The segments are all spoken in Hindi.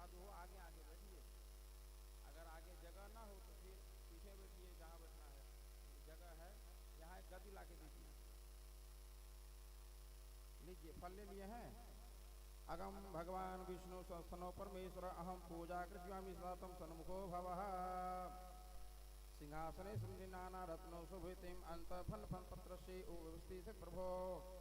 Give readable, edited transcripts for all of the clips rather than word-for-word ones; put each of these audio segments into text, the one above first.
साधु हो आगे आगे बैठिए, अगर आगे जगह ना हो तो फिर पीछे बैठिए जहाँ बैठना है, जगह है। यहाँ एक गद्दी ला के दीजिए, लीजिए फल ले लिए हैं। अगम भगवान विष्णु सनो परमेश्वर अहम पूजा कृष्यामि सदा तम सन्मुखो भवः। सिंहासने सुंदि नाना रत्नो शोभितिम अंत फल फल पत्र से व्यवस्थित प्रभो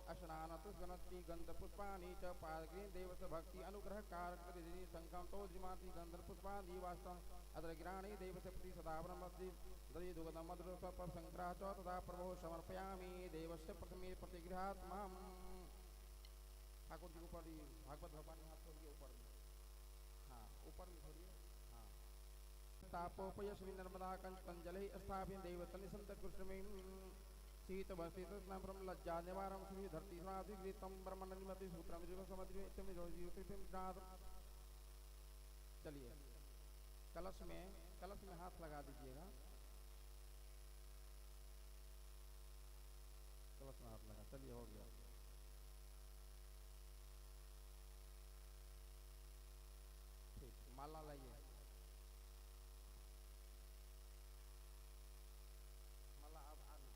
अश्नानत गणति गंध पुष्पाणि च पादग्रीन देवस भक्ति अनुग्रह कारकरिणी संकम तो द्रिमाति गंध पुष्पाणि वास्तव अद्र गिराणी देवस प्रति सदा ब्रह्मति दधि दुगध मधुर स्वपर संग्रह च तदा प्रभो समर्पयामि देवस्य प्रथमे प्रतिगृहात् माम। ठाकुर जी ऊपर भागवत भगवान हाथ छोड़िए ऊपर में, हाँ ऊपर में छोड़िए, हाँ। तापोपयस्वी नर्मदा कंजले स्थापित देवतनि संत कृष्णमें शीत वर्षित स्नाम लज्जा निवारम सुभी धरती स्वादिगृतम ब्रह्मणनिमति सूत्रम जीव समद्रितम ज्योतिर्नाथ। चलिए कलश में हाथ लगा दीजिएगा, कलश में हाथ लगा, चलिए हो गया। ठीक, माला लाइए, माला अब आ गई।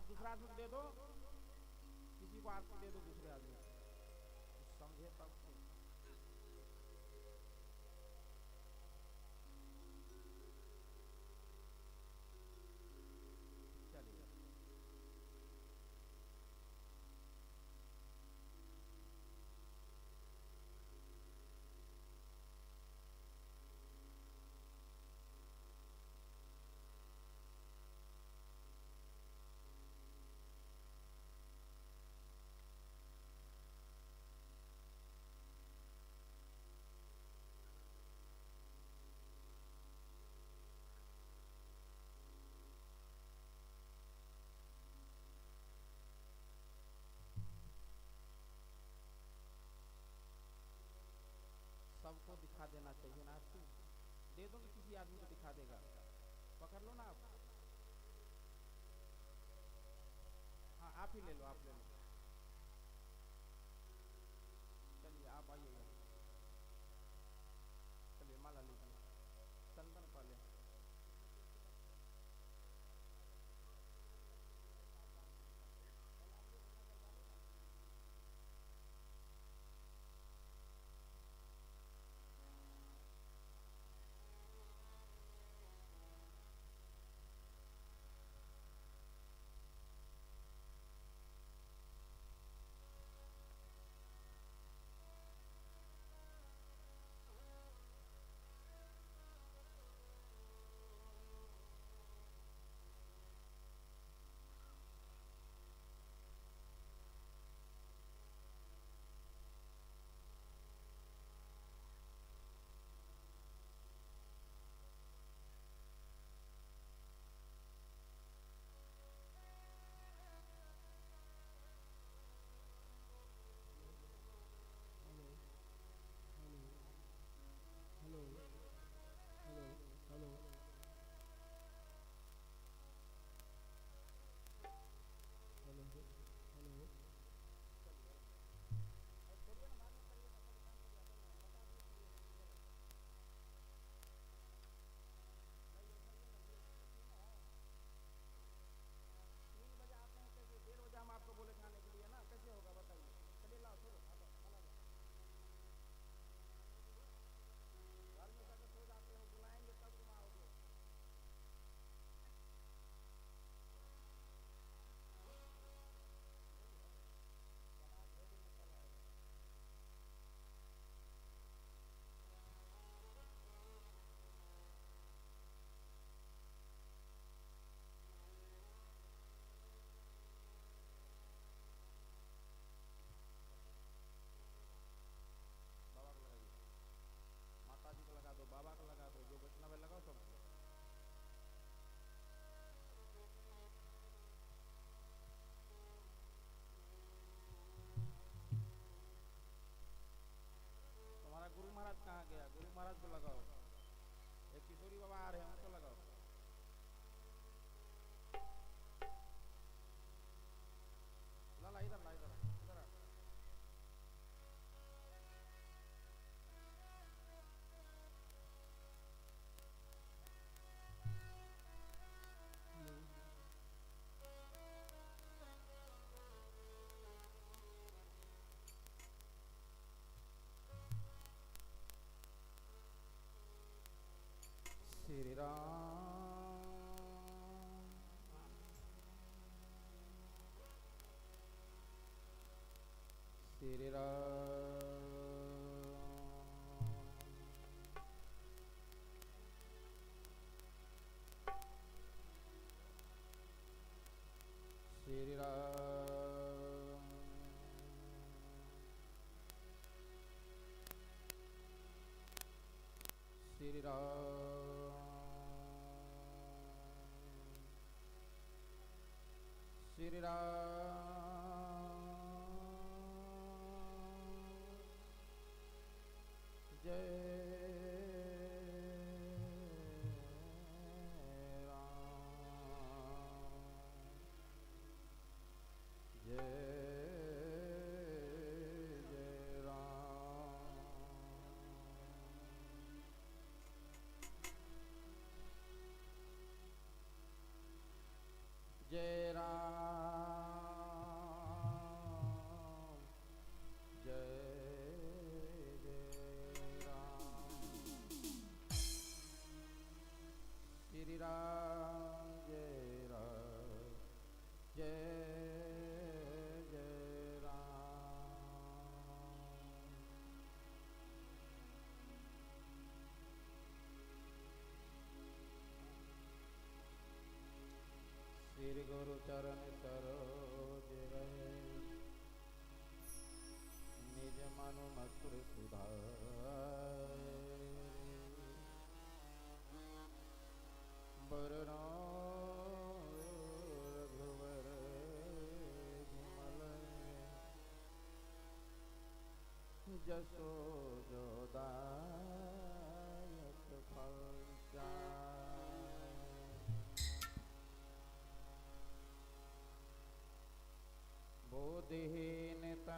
आप दूसरा आदमी को दे दो, किसी को आरती दे दो दूसरे आदमी को, समझे तब तो। चलिए सबको दिखा देना चाहिए ना आरती, दे दो तो किसी आदमी को दिखा देगा, पकड़ लो ना आप। हाँ आप ही ले लो, आप ले लो। चलिए आप आइए यहाँ, चलिए माला लीजिए, चंदन पहले। हम आपको बोले खाने के लिए ना, कैसे होगा बताइए। चलिए लाओ, छोड़ो, घर में जाकर सो जाते हो, बुलाएंगे तब तुम आओगे। बाबा को लगाइए, माता जी को लगा दो, बाबा को लगा दो, जो वैष्णव है लगाओ सबको। तुम्हारा गुरु महाराज कहाँ गया, गुरु महाराज को लगाओ। एक किशोरी बाबा आ रहे हैं, उनको लगाओ। ला ला इधर, ला इधर, इधर आ। श्री राम श्री राम श्री राम श्री राम श्री राम जय राम जय जय राम जय राम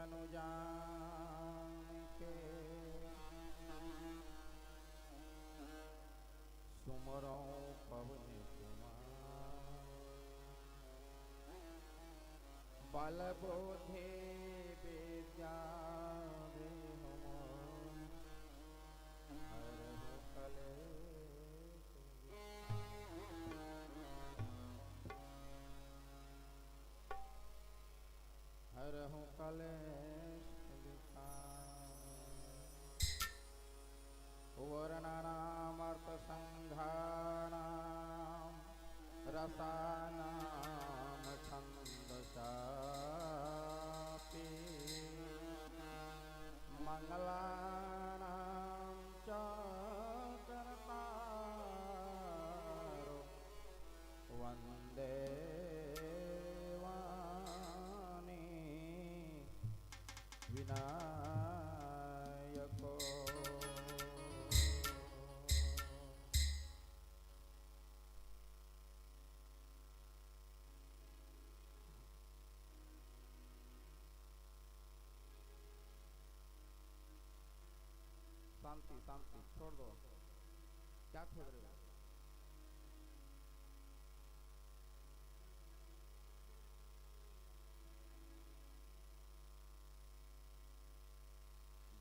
तनु जान के सुमरो पवन कुमार बल बोधे विद्या हरहु कलेश वर्णानामर्थ संघानां रसानां छन्दसापि मंगलानां च कर्तारो वन्दे विनायको। शांति शांति छोड़ दो, क्या खेल रहे हो?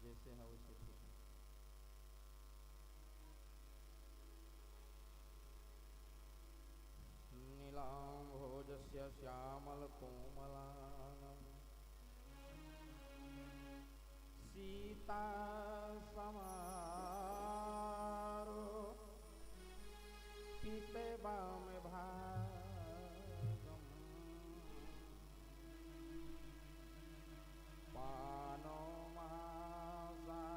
जैसे है वैसे ठीक है। नीलाम्भोजस्य श्यामलकोमलानं सीता समारो पीते बाम भागम पानो महासायक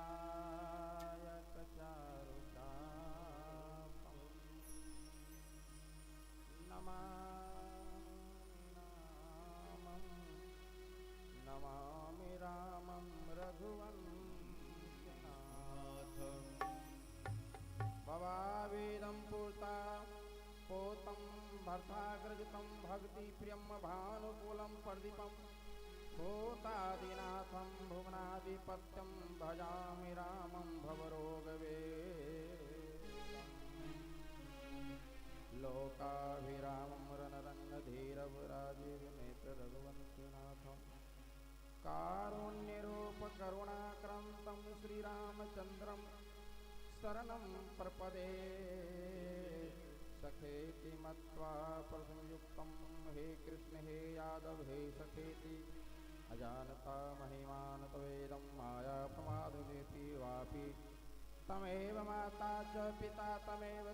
चारुचापं नमामि रामं रघुवंशनाथं भवावेदं पुरता पोतं भर्ताग्रजितं भक्तिप्रियं भानुकूलं प्रदीपं भूतादिनाथं भुवनाधिपत्यं भजामि रामं भवरोगवेदं लोकाभिरामं रणरङ्गधीरवराजीवनेत्र रघुवंशनाथं कारुण्यरूपकरुणाक्रान्तं श्रीरामचन्द्रं शरणं प्रपदे सखेति मत्वा प्रसंयुक्तं हे कृष्ण हे यादव हे सखेति अजानता महिमान तवेदं माया प्रमादमेति वापि तमेव माता च पिता तमेव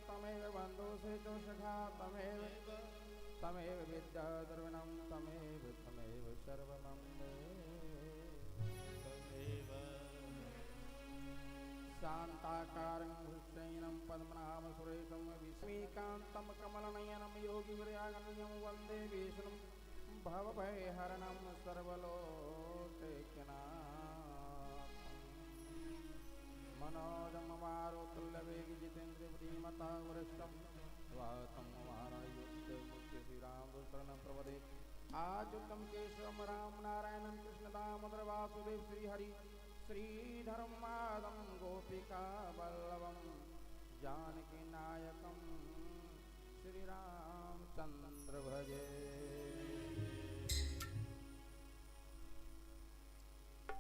बन्धुषे च सखा तमेव विद्या द्रविणं तमेव सर्वमं शान्ताकारं हृष्टैनं पद्मनाभं सुरेशं विस्मीकान्तं कमलनयनं योगिवर्यागम्यं वन्दे विष्णुं भवभयहरणं सर्वलोकैकनाथं मनोजं मारुतुल्यवेगजितेन्द्रियमता वरिष्ठं वातं वारायुक्तमुख्य श्रीरामदूषणं प्रवदे आच्युतं केशवं राम नारायणं कृष्णदामोदर वासुदेव श्रीहरि श्रीधरं माधवं गोपिका वल्लभं जानकीनायकं श्रीरामचन्द्र भजे।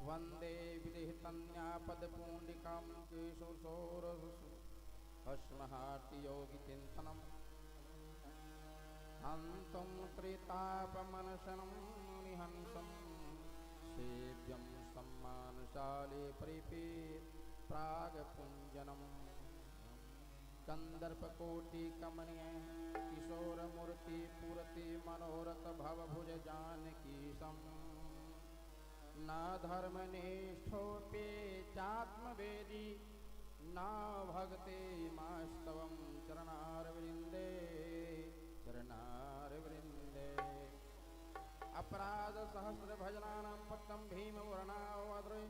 वन्दे विदेहतन्यापदपूण्डिकां केशोषोरहस्महार्तियोगिचिन्तनं हन्तं त्रितापमनशनं निहंसं सेव्यं सम्मानशाले परिपीत प्रागपुञ्जनं कन्दर्पकोटिकमनीय किशोरमूर्ति पूरति मनोरथ भवभुज जानकीशं न धर्मनिष्ठोऽपि चात्मवेदी न भगते मास्तवं चरणारविन्दे अपराध सहस्र भजनानां पट्टं भीमवर्णावद्रे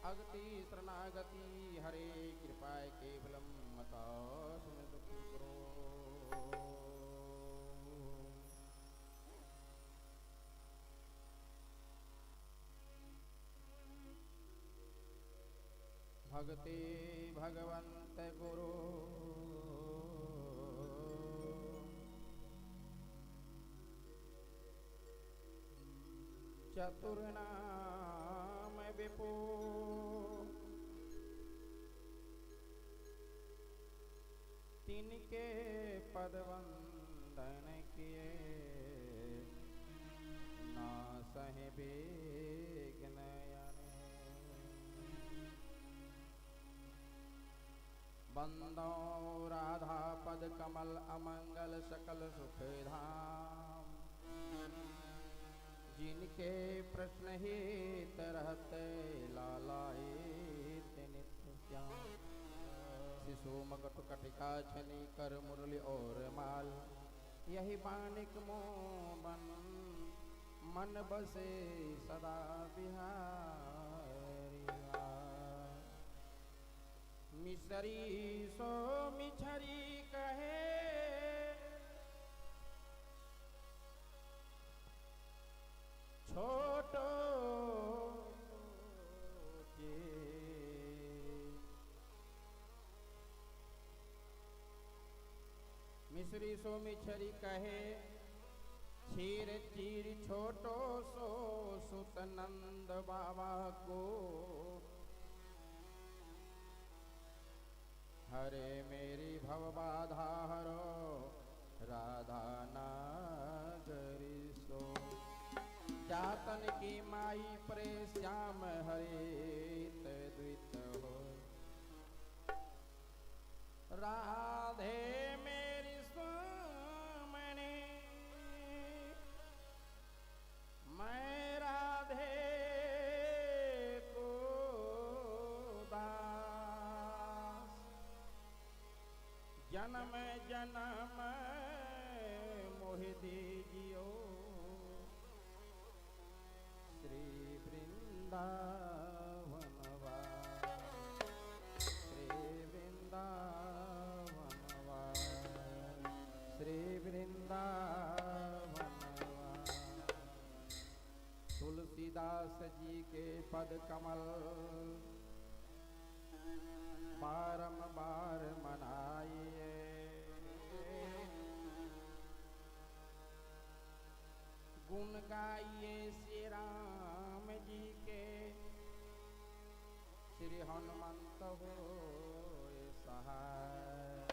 अगति शरणागति हरे कृपाय केवलं मता सुमृतपुत्रो। भगति भगवंत गुरु चतुर्नाम विपो तिनके पद वंदन किए ना सहे बेगन बंदो राधा पद कमल अमंगल सकल सुख धाम जिनके प्रश्न हित रहते लालाए नित्य श्याम शिशु मगट कटिका छनी कर मुरली और माल यही बानिक मोबन मन बसे सदा बिहारी मिसरी सो मिछरी कहे छोटो जे मिसरी सो मिछरी कहे क्षीर चीर छोटो सो सुतनंद बाबा को हरे मेरी भव बाधा हरो राधा नागरी सो जातन की माई प्रे श्याम हरे द्वित हो राधे मेरी सुमने मैं राधे को दास जन्म जन्म मोहि दीजियो श्री वृंदावन श्री वृंदावन श्री वृंदावन तुलसीदास जी के पद कमल बारंबार मनाइए गुण गाइए श्री राम जी के श्री हनुमंत हो सहाय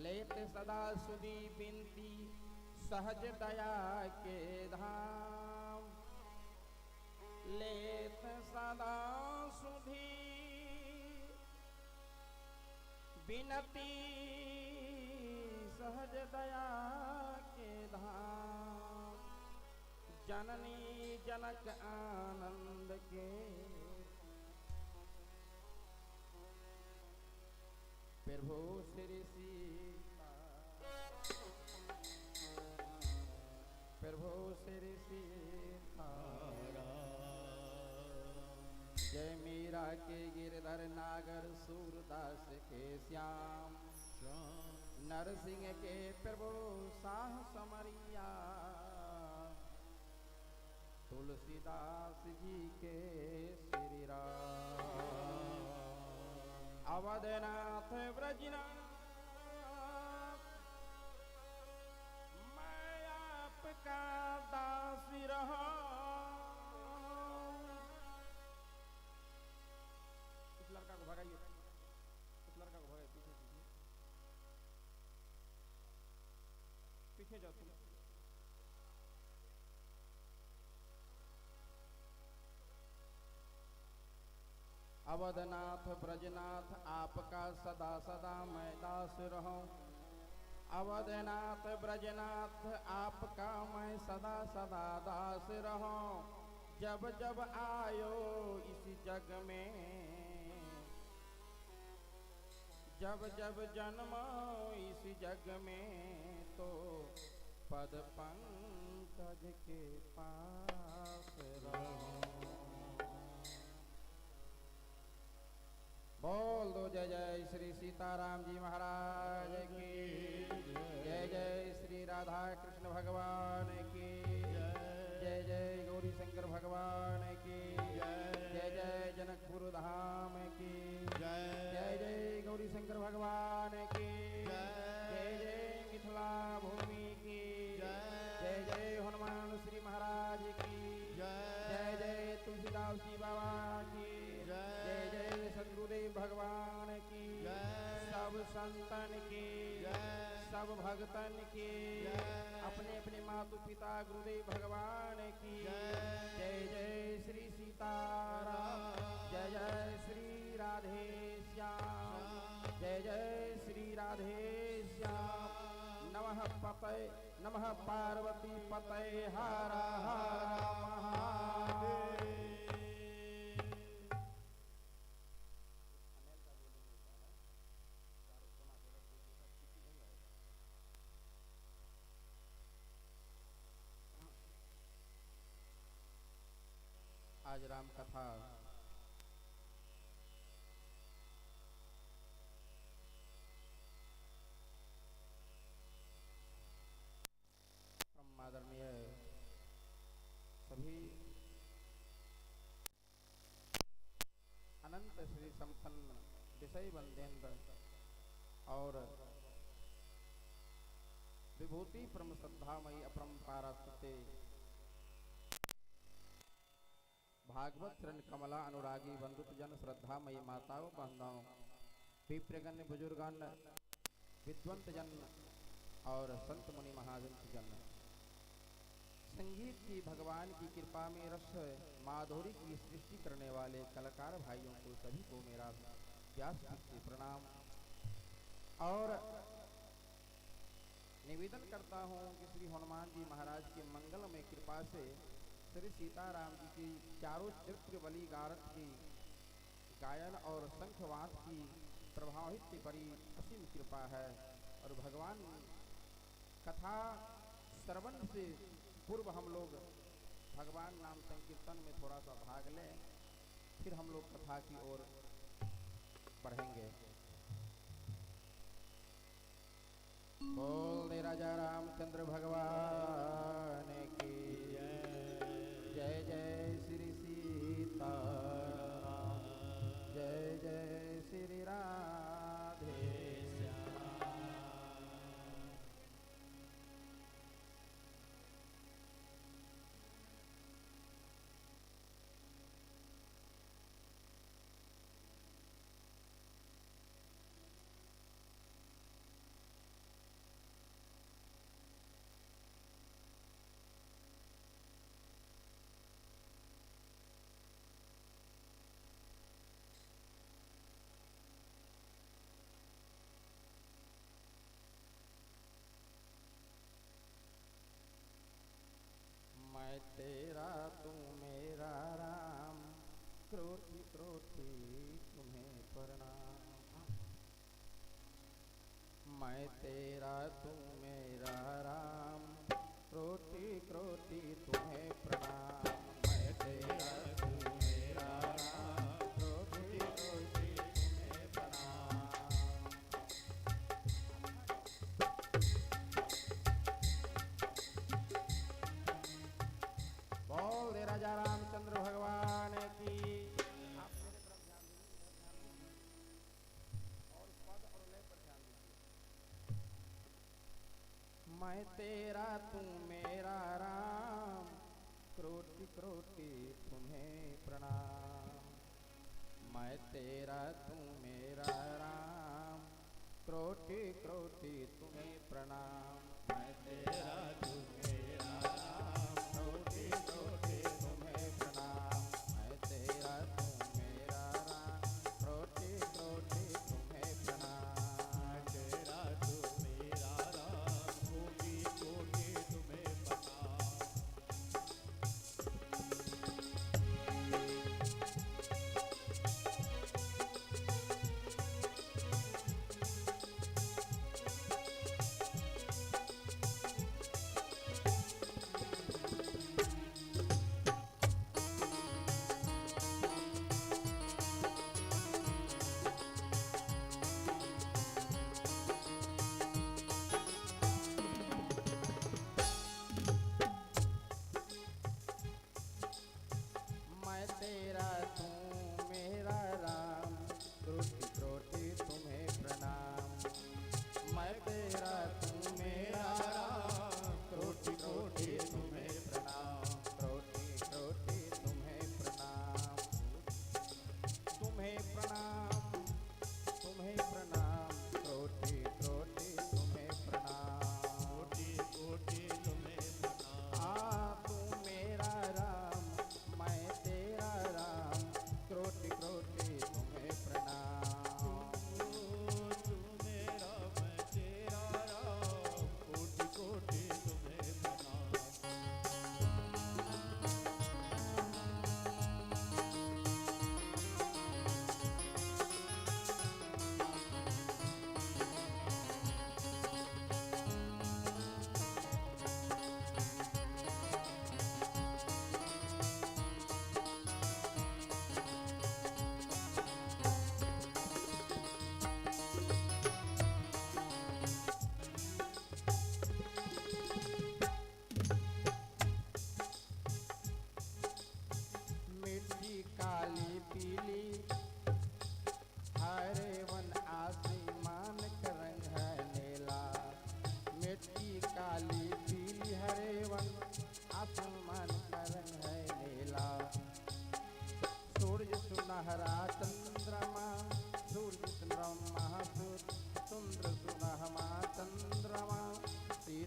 लेत सदा सुधी बिनती सहज दया के धाम लेत सदा सुधी बिनती सहज दया के धाम जननी जनक आनंद के प्रभु श्री सीता प्रभु श्री सीता जय मीरा के गिरधर नागर सूरदास के श्याम नरसिंह के प्रभु साह समरिया तुलसीदास जी के श्री राम अवधनाथ ब्रजनाथ मैं आपका दास रहा इस लड़का को भगाइए इस लड़का को भगाइए पीछे जाओ तुम अवधनाथ ब्रजनाथ आपका सदा सदा मैं दास रहूं अवधनाथ ब्रजनाथ आपका मैं सदा सदा दास रहूं जब जब आयो इस जग में जब जब जन्मो इस जग में तो पद पंकज के पास रहूं बोल दो जय जय श्री सीताराम जी महाराज की जय जय श्री राधा कृष्ण भगवान की जय जय गौरी शंकर भगवान की जय जय जनकपुर धाम की जय जय जय गौरी शंकर भगवान की जय जय मिथिला भूमि की जय जय हनुमान श्री महाराज की जय जय तुलसीदास जी बाबा की जय जय सदगुरुदेव भगवान की सब संतन की सब भक्तन की अपने अपने मातु पिता गुरुदेव भगवान की जय जय श्री सीताराम जय जय श्री राधे श्याम जय जय श्री राधे श्याम नमः पतये नमः पार्वती पतये हर हर महादेव। आज राम कथा आदरणीय सभी अनंत श्री संपन्न विषय बंदेन्द्र और विभूति परम श्रद्धामयी अपरंपारा सुते भागवत चरण कमला अनुरागी बंधुत जन श्रद्धामयी माताओं बहनों विप्रगण्य बुजुर्गन विद्वंत जन और संत मुनि महाजन जन संगीत की भगवान की कृपा में रस माधुरी की सृष्टि करने वाले कलाकार भाइयों को सभी को मेरा व्यास से प्रणाम और निवेदन करता हूँ कि श्री हनुमान जी महाराज की मंगलमय कृपा से श्री सीताराम जी की चारों चरित्र बलि गारत की गायन और शंखवाद की प्रभावित की बड़ी असीम कृपा है और भगवान कथा श्रवण से पूर्व हम लोग भगवान नाम संकीर्तन में थोड़ा सा भाग लें, फिर हम लोग कथा की ओर बढ़ेंगे। बोल दे राजा रामचंद्र भगवान की जय जय श्री सीता जय जय श्री राधे मैं तेरा तू मेरा राम क्रोधी क्रोधी तुम्हें प्रणाम मैं तेरा तू मेरा राम क्रोधी क्रोधी तुम्हें प्रणाम मैं तेरा तू मेरा राम क्रोधी क्रोधी तुम्हें प्रणाम। बोल दे राजा रामचंद्र भगवान की। आप मेरे तरफ ध्यान दीजिए और पद और लय पर ध्यान दीजिए। मैं तेरा तू मेरा राम क्रोटी क्रोटी तुम्हें प्रणाम मैं तेरा तू मेरा राम क्रोटी क्रोटी तुम्हें प्रणाम मैं तेरा तू मेरा राम क्रोटी क्रोटी तुम्हें प्रणाम मैं तेरा तू मेरा राम क्रोटी क्रोटी तुम्हें प्रणाम मैं तेरा तू मेरा राम क्रोटी क्रोटी तुम्हें प्रणाम।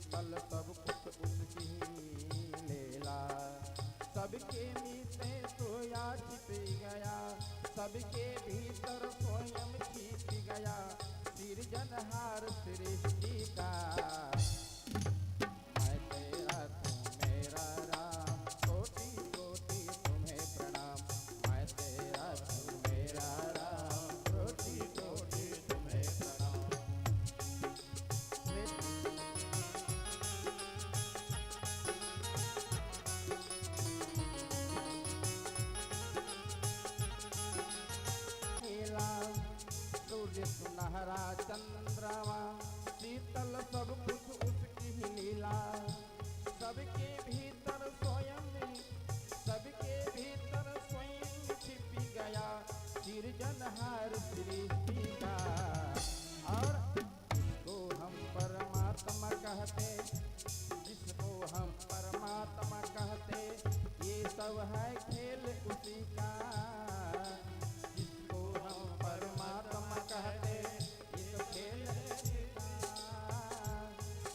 शीतल सब कुछ उसकी लीला। सबके मीते सोया छिप गया, सबके भीतर स्वयं छिप गया, सिरजनहार सृष्टि का। मैं तेरा तू मेरा राम, कोटि कोटि तुम्हें प्रणाम। मैं तेरा तू मेरा राम, कोटि कोटि तुम्हें प्रणाम। सूर्य सुनहरा चंद्रमा, शीतल सब कुछ उसकी लीला। सबके भीतर स्वयं, सबके भीतर स्वयं छिप गया, सिरजनहार सृष्टि का। और जिसको हम परमात्मा कहते, जिसको हम परमात्मा कहते, ये सब है खेल उसी का। जिसको हम परमात्मा कहते, ये तो खेल उसी का।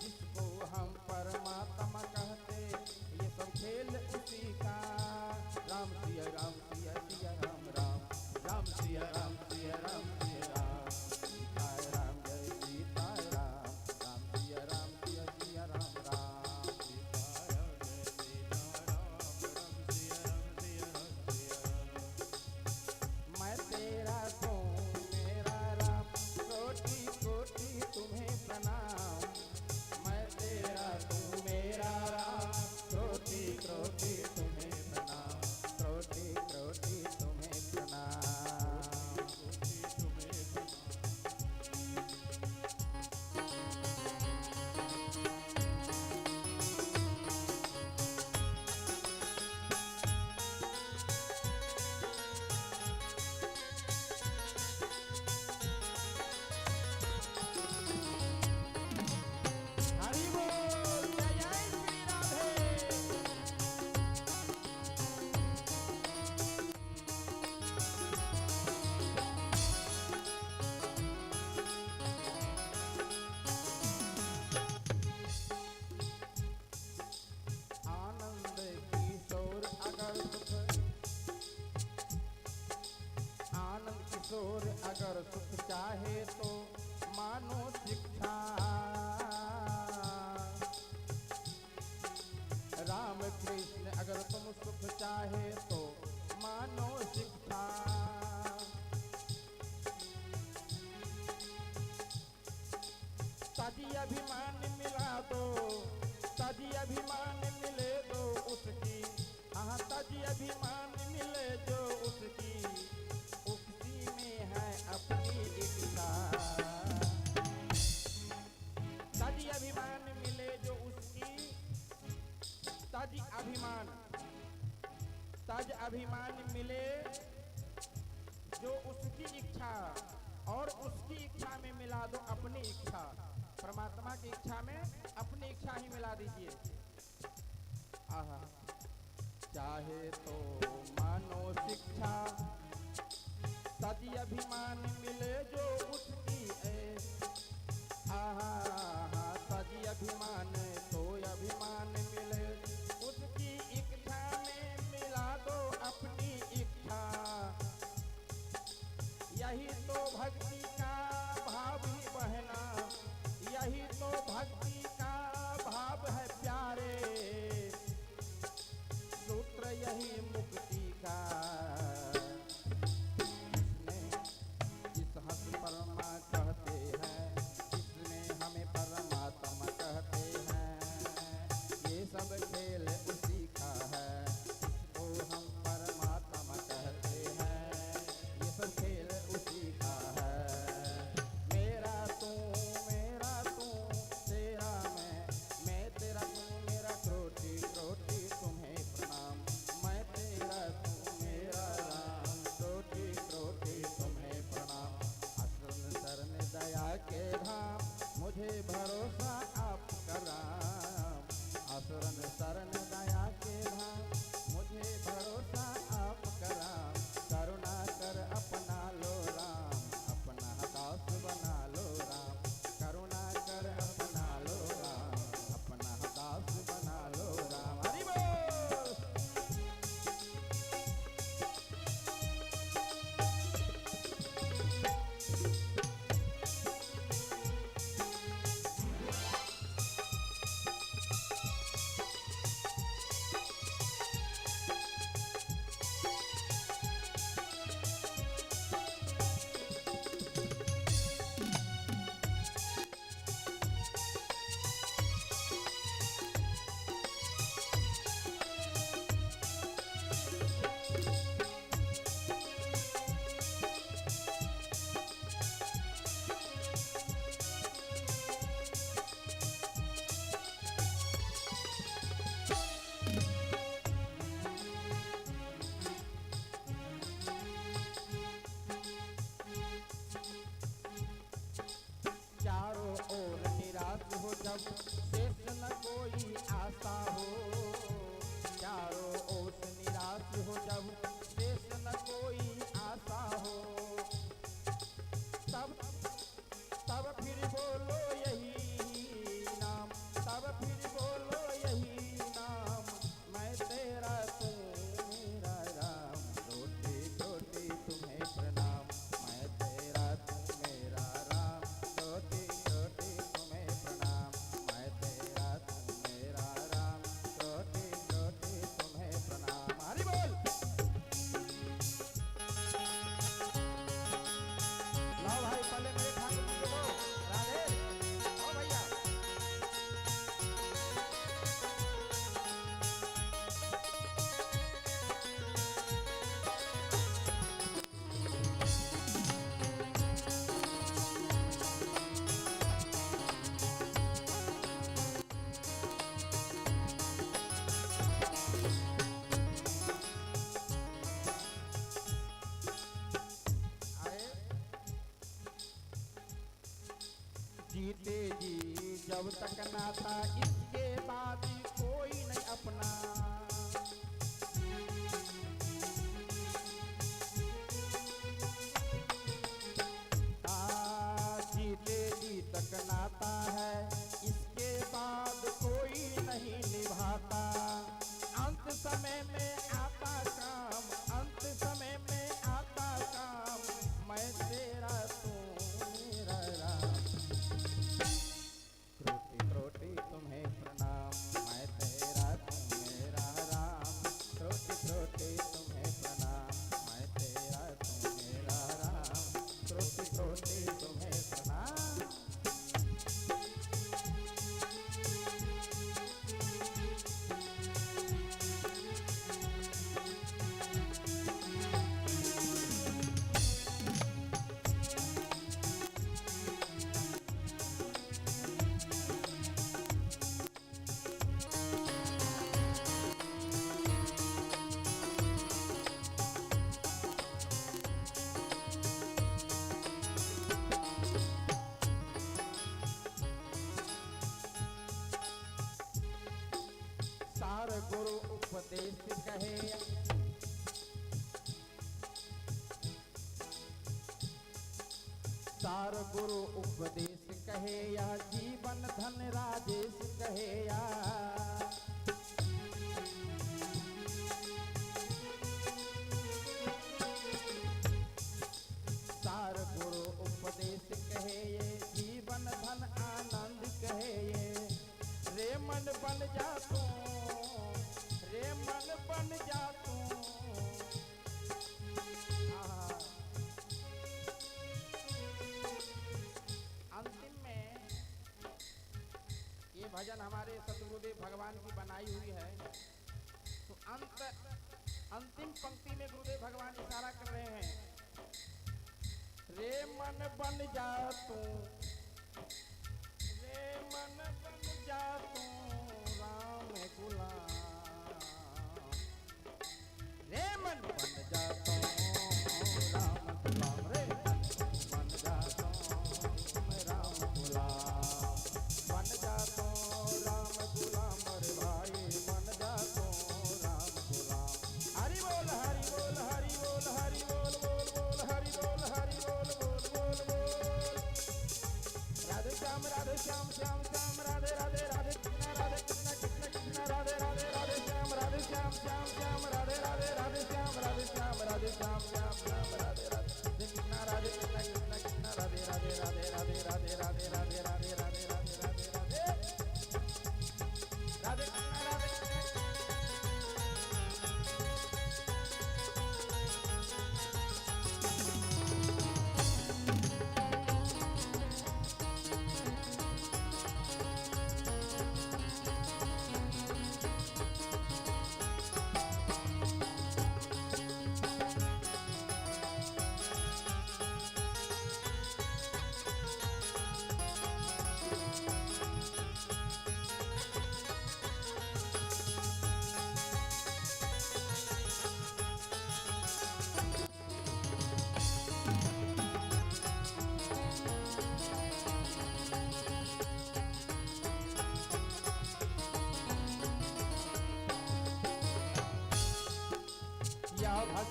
जिसको हम परमात्मा कहते, ये सब खेल उसी का। राम सिया राम सिया सिया राम राम, राम सिया राम सिया राम सिया राम, सीताय राम जय सीताय राम, राम सिया राम सिया सिया राम राम, सीताय जय सीताय राम, राम सिया राम सिया राम सिया। मैं तेरा तू मेरा राम, कोटि कोटि तुम्हें प्रणाम। मैं तेरा तू मेरा राम, कोटि कोटि तुम्हें प्रणाम, कोटि कोटि तुम्हें प्रणाम, कोटि तुम्हें प्रणाम। हरि बोल, जय जय श्री राधे। आनंद किशोर अगर सुख, आनंद किशोर अगर सुख चाहे तो मानो शिक्षा। राम कृष्ण अगर तुम सुख चाहे तो मानो शिक्षा। ताजी अभिमान मिला दो, ताजी अभिमान मिले दो उसकी। हाँ ताजी अभिमान मिले जो उसकी, उसी में है अपनी इच्छा। ताजी अभिमान मिले जो उसकी, ताजी अभिमान, ताज अभिमान मिले जो उसकी इच्छा, और उसकी इच्छा में मिला दो अपनी इच्छा। परमात्मा की इच्छा में अपनी इच्छा ही मिला दीजिए। आहा, चाहे तो मानो शिक्षा, ताजी अभिमान मिले जो उसकी आहा, ताजी अभिमान तो अभिमान मिले उसकी इच्छा में मिला दो अपनी इच्छा। यही तो भक्ति का भाव ही बहना, यही तो भक्ति का भाव है प्यारे। सूत्र यही मुक्ति का, जिसने जिस हंस परमा कहते हैं जब शेष न कोई आशा हो, चारों ओर से निराश हो जब शेष न कोई आशा हो, तब फिर बोलो यही नाम, तब फिर बोलो यही नाम, मैं तेरा तू मेरा राम, रोटी रोटी तुम्हें प्रणाम, मैं तेरा तू मेरा राम, रोटी रोटी तुम्हें प्रणाम, मैं तेरा तू मेरा राम, रोटी रोटी तुम्हें प्रणाम। हरि बोल। लो भाई पहले मेरे ठाकुर जी को राधे। ओ भैया आए। जीते जी जब तक ना था इसके बाद कोई नहीं अपना, जीते जी तक नाता है इसके बाद कोई नहीं निभाता, अंत समय में आता काम, अंत समय में आता काम, मैं तेरा तू मेरा राम, त्रोटी त्रोटी तुम्हें प्रणाम, मैं तेरा तू मेरा राम, त्रोटी त्रोटी तुम्हें प्रणाम, मैं तेरा तू मेरा राम, त्रोटी त्रोटी तुम्हें प्रणाम। सार गुरु उपदेश कहे, सार गुरु उपदेश कहे, यह जीवन धन राजेश कहे या, सार गुरु उपदेश कहे, ये जीवन धन आनंद कहे ये, रे मन बन जा तू, रे मन बन जा तू। अंतिम में ये भजन हमारे सतगुरुदेव भगवान की बनाई हुई है, तो अंतिम पंक्ति में गुरुदेव भगवान इशारा कर रहे हैं, रे मन बन जा तू, रे मन बन जा तू राम गुलाम, रे मन बन जा तू राम गुलाम, रे मन बन जा तू राम गुलाम, बन जा तू राम गुलाम, अरे भाई बन जा तू राम गुलाम। हरि बोल हरि बोल हरि बोल हरि बोल बोल बोल हरि बोल हरि बोल बोल बोल बोल। राधे श्याम श्याम श्याम राधे राधे राधे कृष्ण कृष्ण कृष्ण राधे राधे राधे श्याम श्याम राधे राधे राधे श्याम राधे श्याम श्याम राधे राधे कृष्ण राधे कृष्ण कृष्ण राधे राधे राधे राधे राधे राधे राधे राधे राधे राधे राधे राधे राधे कृष्ण राधे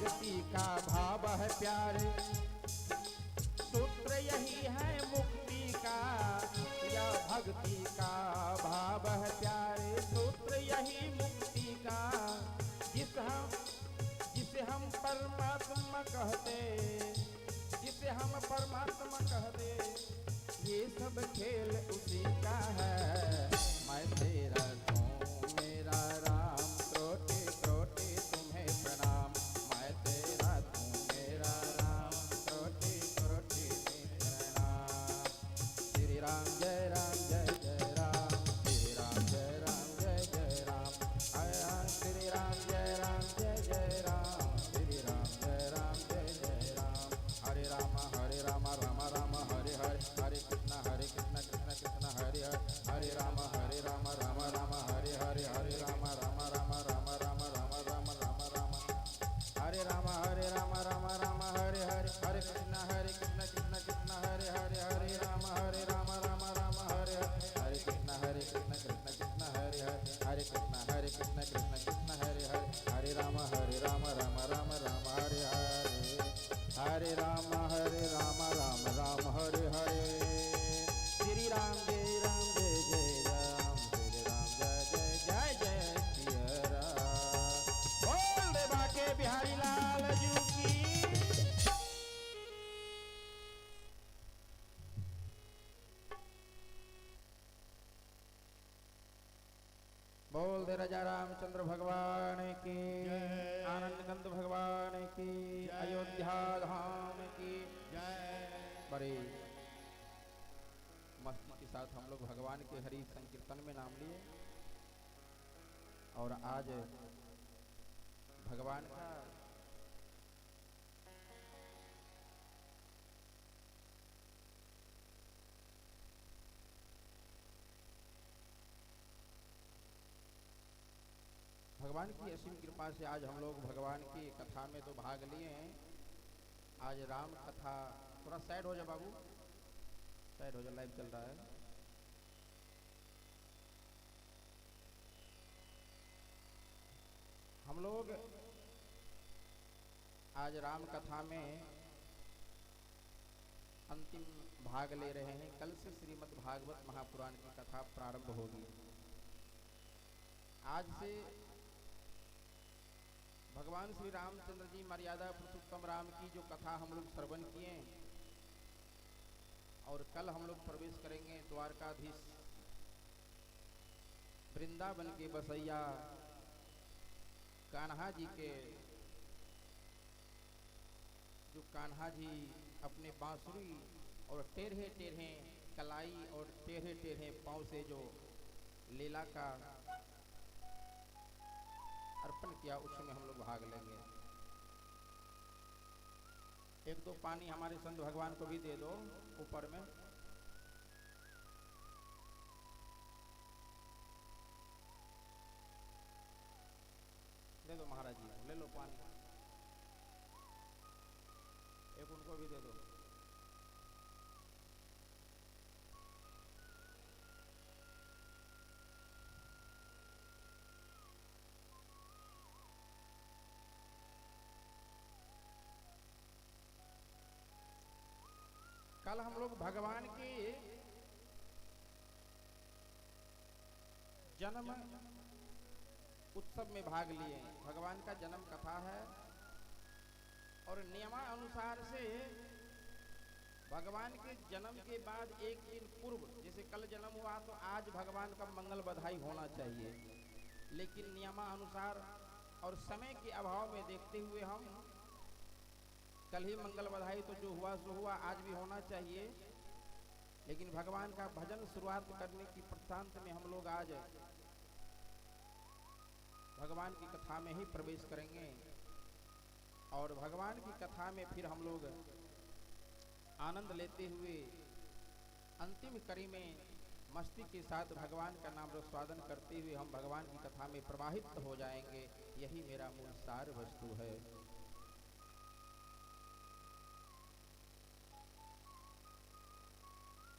भक्ति का भाव है प्यारे, सूत्र यही है मुक्ति का, या भक्ति का भाव है प्यारे, सूत्र यही मुक्ति का। जिसे हम परमात्मा कहते, जिसे हम परमात्मा कहते, ये सब खेल उसी का है। मैं तेरा हूँ मेरा राम, त्रोटे त्रोटे तुम्हें प्रणाम। मैं तेरा हूँ मेरा राम, त्रोटे त्रोटे तुम्हें प्रणाम। श्री राम जय राम जय जय राम, श्री राम जय राम जय जय राम, श्री राम जय राम जय जय राम, श्री राम जय राम जय जय राम। हरे राम राम राम हरे हरे, हरे कृष्ण कृष्ण कृष्ण हरे हरे, हरे राम राम राम हरे हरे, हरे राम राम राम राम राम राम राम राम राम, हरे राम राम हरे हरे, हरे कृष्ण कृष्ण कृष्ण हरे हरे, हरे राम राम राम हरे हरे, हरे कृष्ण कृष्ण कृष्ण हरे हरे, हरे कृष्ण कृष्ण कृष्ण हरे हरे, हरे राम राम राम राम हरे हरे, हरे राम राम राम हरे हरे। श्री राम जय जय राम, श्री राम जय जय जय सिया राम। बोल दे बाके बिहारी लाल जी की। बोल दे राजा रामचंद्र भगवान की, आनंद कंद भगवान की, अयोध्या धाम की जय। बड़े मस्ती के साथ हम लोग भगवान के हरि संकीर्तन में नाम लिए, और आज भगवान का भगवान की असीम कृपा से आज हम लोग भगवान की कथा में तो भाग लिए हैं। आज राम कथा, थोड़ा साइड हो जा बाबू, साइड हो जा, लाइव चल रहा है। हम लोग आज राम कथा में अंतिम भाग ले रहे हैं। कल से श्रीमद् भागवत महापुराण की कथा प्रारंभ होगी। आज से भगवान श्री रामचंद्र जी मर्यादा पुरुषोत्तम राम की जो कथा हम लोग श्रवण किए, और कल हम लोग प्रवेश करेंगे द्वारकाधीश वृंदावन के बसैया कान्हा जी के, जो कान्हा जी अपने बांसुरी और टेढ़े टेढ़े कलाई और टेढ़े टेढ़े पांव से जो लीला का अर्पण किया, उसमें हम लोग भाग लेंगे। एक दो पानी हमारे संत भगवान को भी दे दो ऊपर में। दे दो महाराज जी, ले लो पानी, एक उनको भी दे दो। कल हम लोग भगवान के जन्म उत्सव में भाग लिए। भगवान का जन्म कथा है, और नियमानुसार से भगवान के जन्म के बाद एक दिन पूर्व, जैसे कल जन्म हुआ तो आज भगवान का मंगल बधाई होना चाहिए, लेकिन नियमानुसार और समय के अभाव में देखते हुए हम कल ही मंगल बधाई, तो जो हुआ सो हुआ, आज भी होना चाहिए। लेकिन भगवान का भजन शुरुआत करने की प्रशांत में हम लोग आज भगवान की कथा में ही प्रवेश करेंगे, और भगवान की कथा में फिर हम लोग आनंद लेते हुए अंतिम कड़ी में मस्ती के साथ भगवान का नाम रस्वादन करते हुए हम भगवान की कथा में प्रवाहित हो जाएंगे। यही मेरा मूल सार वस्तु है।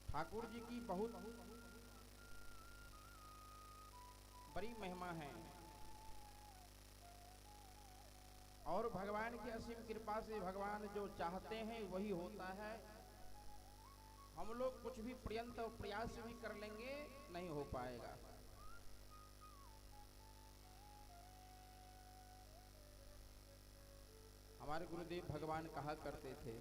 ठाकुर जी की बहुत बड़ी महिमा है। और भगवान की असीम कृपा से भगवान जो चाहते हैं वही होता है। हम लोग कुछ भी प्रयत्न और प्रयास भी कर लेंगे नहीं हो पाएगा। हमारे गुरुदेव भगवान कहा करते थे